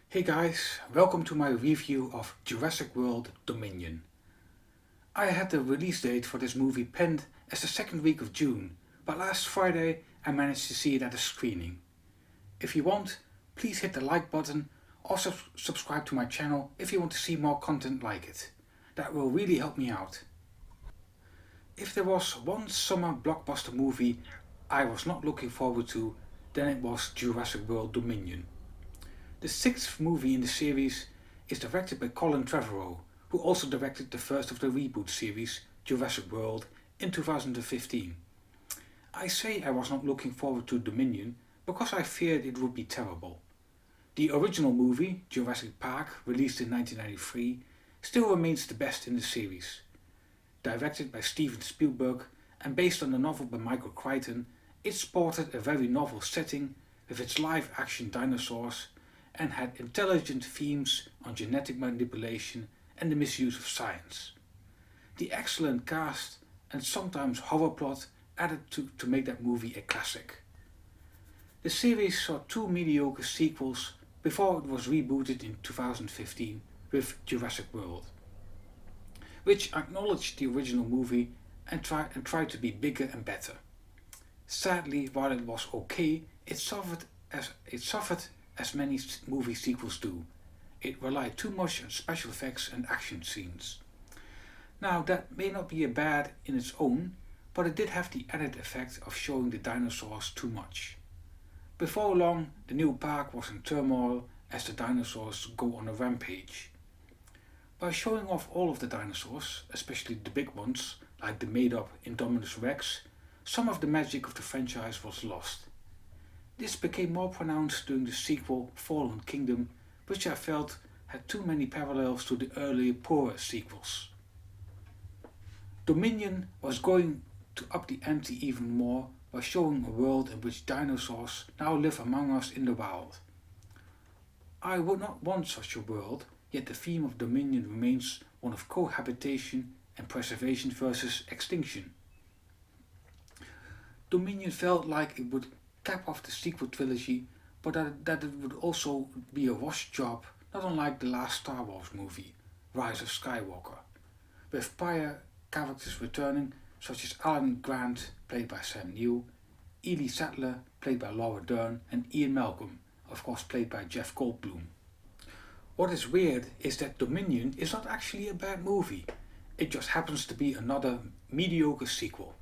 Hey guys, welcome to my review of Jurassic World Dominion. I had the release date for this movie pinned as the second week of June, but last Friday I managed to see it at a screening. If you want, please hit the like button or subscribe to my channel if you want to see more content like it. That will really help me out. If there was one summer blockbuster movie I was not looking forward to, then it was Jurassic World Dominion. The sixth movie in the series is directed by Colin Trevorrow, who also directed the first of the reboot series, Jurassic World, in 2015. I say I was not looking forward to Dominion because I feared it would be terrible. The original movie, Jurassic Park, released in 1993, still remains the best in the series. Directed by Steven Spielberg and based on the novel by Michael Crichton, it sported a very novel setting with its live-action dinosaurs and had intelligent themes on genetic manipulation and the misuse of science. The excellent cast and sometimes horror plot added to make that movie a classic. The series saw two mediocre sequels before it was rebooted in 2015 with Jurassic World, which acknowledged the original movie and tried to be bigger and better. Sadly, while it was okay, it suffered as many movie sequels do. It relied too much on special effects and action scenes. Now, that may not be a bad in its own, but it did have the added effect of showing the dinosaurs too much. Before long, the new park was in turmoil as the dinosaurs go on a rampage. By showing off all of the dinosaurs, especially the big ones, like the made-up Indominus Rex, some of the magic of the franchise was lost. This became more pronounced during the sequel Fallen Kingdom, which I felt had too many parallels to the earlier poorer sequels. Dominion was going to up the ante even more by showing a world in which dinosaurs now live among us in the wild. I would not want such a world, yet the theme of Dominion remains one of cohabitation and preservation versus extinction. Dominion felt like it would cap off the sequel trilogy, but that it would also be a wash job, not unlike the last Star Wars movie, Rise of Skywalker, with prior characters returning such as Alan Grant, played by Sam Neill, Ellie Sattler, played by Laura Dern, and Ian Malcolm, of course played by Jeff Goldblum. What is weird is that Dominion is not actually a bad movie, it just happens to be another mediocre sequel.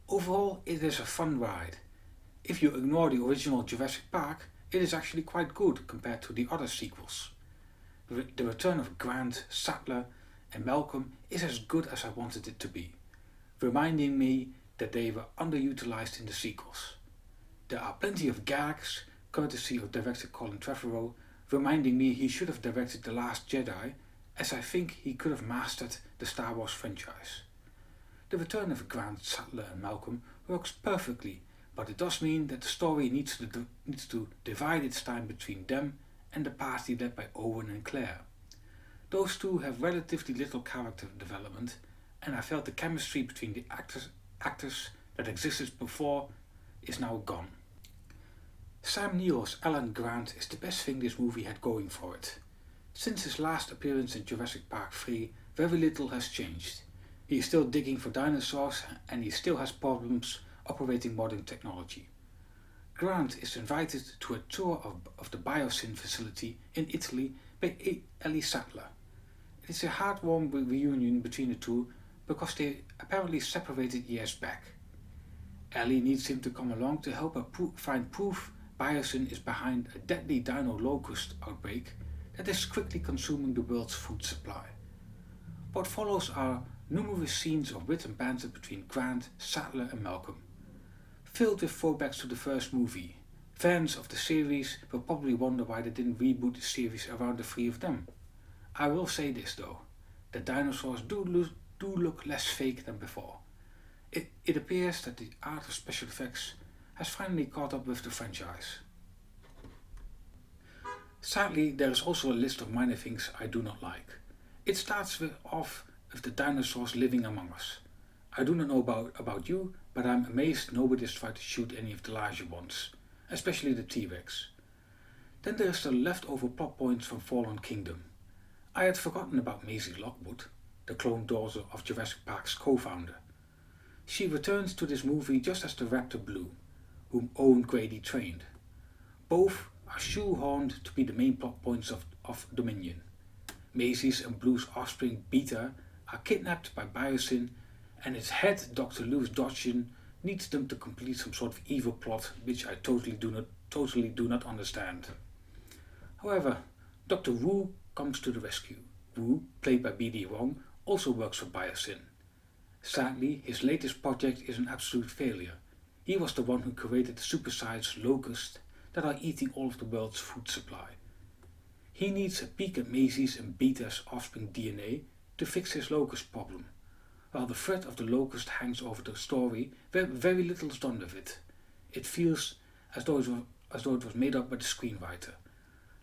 Overall, it is a fun ride. If you ignore the original Jurassic Park, it is actually quite good compared to the other sequels. The return of Grant, Sattler and Malcolm is as good as I wanted it to be, reminding me that they were underutilized in the sequels. There are plenty of gags, courtesy of director Colin Trevorrow, reminding me he should have directed The Last Jedi, as I think he could have mastered the Star Wars franchise. The return of Grant, Sattler and Malcolm works perfectly, but it does mean that the story needs to divide its time between them and the party led by Owen and Claire. Those two have relatively little character development, and I felt the chemistry between the actors that existed before is now gone. Sam Neill's Alan Grant is the best thing this movie had going for it. Since his last appearance in Jurassic Park 3, very little has changed. He is still digging for dinosaurs and he still has problems operating modern technology. Grant is invited to a tour of the Biosyn facility in Italy by Ellie Sattler. It is a heartwarming reunion between the two because they apparently separated years back. Ellie needs him to come along to help her find proof Biosyn is behind a deadly dino locust outbreak that is quickly consuming the world's food supply. What follows are numerous scenes of wit and banter between Grant, Sattler and Malcolm, filled with throwbacks to the first movie. Fans of the series will probably wonder why they didn't reboot the series around the three of them. I will say this though, the dinosaurs do look less fake than before. It appears that the art of special effects has finally caught up with the franchise. Sadly, there is also a list of minor things I do not like. It starts off with the dinosaurs living among us. I do not know about you, but I'm amazed nobody has tried to shoot any of the larger ones, especially the T-Rex. Then there is the leftover plot points from Fallen Kingdom. I had forgotten about Maisie Lockwood, the clone daughter of Jurassic Park's co-founder. She returns to this movie just as the raptor Blue, whom Owen Grady trained. Both are shoehorned to be the main plot points of Dominion. Maisie's and Blue's offspring Beta are kidnapped by Biosyn, and its head, Dr. Louis Dodgen, needs them to complete some sort of evil plot which I totally do not understand. However, Dr. Wu comes to the rescue. Wu, played by B.D. Wong, also works for Biosyn. Sadly, his latest project is an absolute failure. He was the one who created the supersized locusts that are eating all of the world's food supply. He needs a peek at Maisie's and Beta's offspring DNA to fix his locust problem. While the threat of the locust hangs over the story, very little is done with it. It feels as though it was made up by the screenwriter,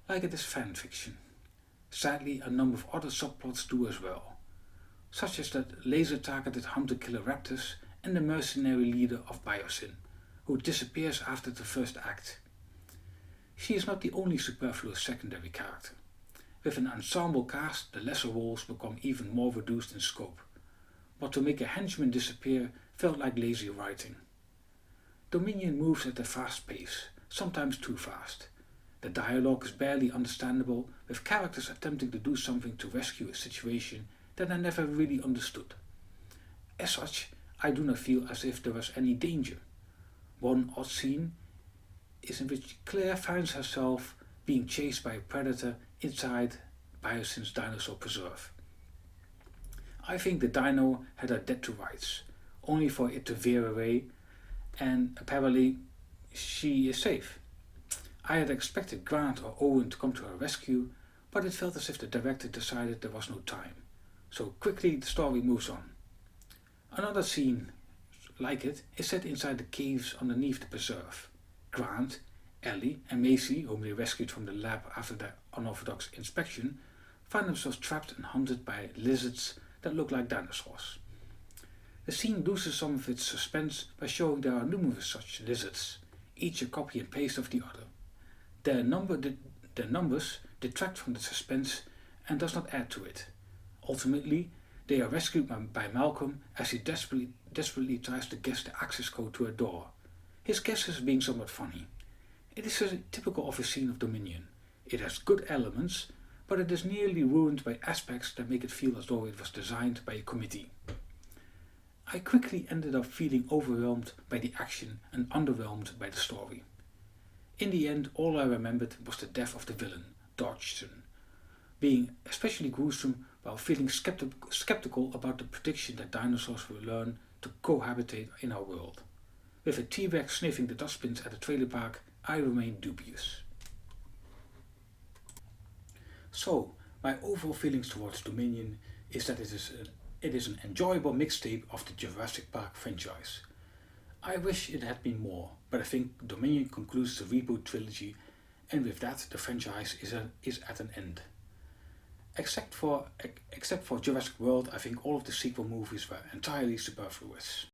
like it is fan fiction. Sadly, a number of other subplots do as well, such as that laser-targeted hunter-killer raptors and the mercenary leader of Biosyn, who disappears after the first act. She is not the only superfluous secondary character. With an ensemble cast, the lesser roles become even more reduced in scope, but to make a henchman disappear felt like lazy writing. Dominion moves at a fast pace, sometimes too fast. The dialogue is barely understandable, with characters attempting to do something to rescue a situation that I never really understood. As such, I do not feel as if there was any danger. One odd scene is in which Claire finds herself being chased by a predator inside Biosyn's dinosaur preserve. I think the dino had her dead to rights, only for it to veer away, and apparently she is safe. I had expected Grant or Owen to come to her rescue, but it felt as if the director decided there was no time. So quickly the story moves on. Another scene like it is set inside the caves underneath the preserve. Grant, Ellie and Maisie, whom they rescued from the lab after their unorthodox inspection, find themselves trapped and hunted by lizards that look like dinosaurs. The scene loses some of its suspense by showing there are numerous such lizards, each a copy and paste of the other. Their numbers detract from the suspense and does not add to it. Ultimately, they are rescued by Malcolm as he desperately tries to guess the access code to a door. His guesses being somewhat funny. It is typical of a scene of Dominion. It has good elements, but it is nearly ruined by aspects that make it feel as though it was designed by a committee. I quickly ended up feeling overwhelmed by the action and underwhelmed by the story. In the end, all I remembered was the death of the villain, Dodgson, being especially gruesome while feeling skeptical about the prediction that dinosaurs will learn to cohabitate in our world. With a T-Rex sniffing the dustbins at a trailer park, I remain dubious. So, my overall feelings towards Dominion is that it is an enjoyable mixtape of the Jurassic Park franchise. I wish it had been more, but I think Dominion concludes the reboot trilogy, and with that the franchise is at an end. Except for Jurassic World, I think all of the sequel movies were entirely superfluous.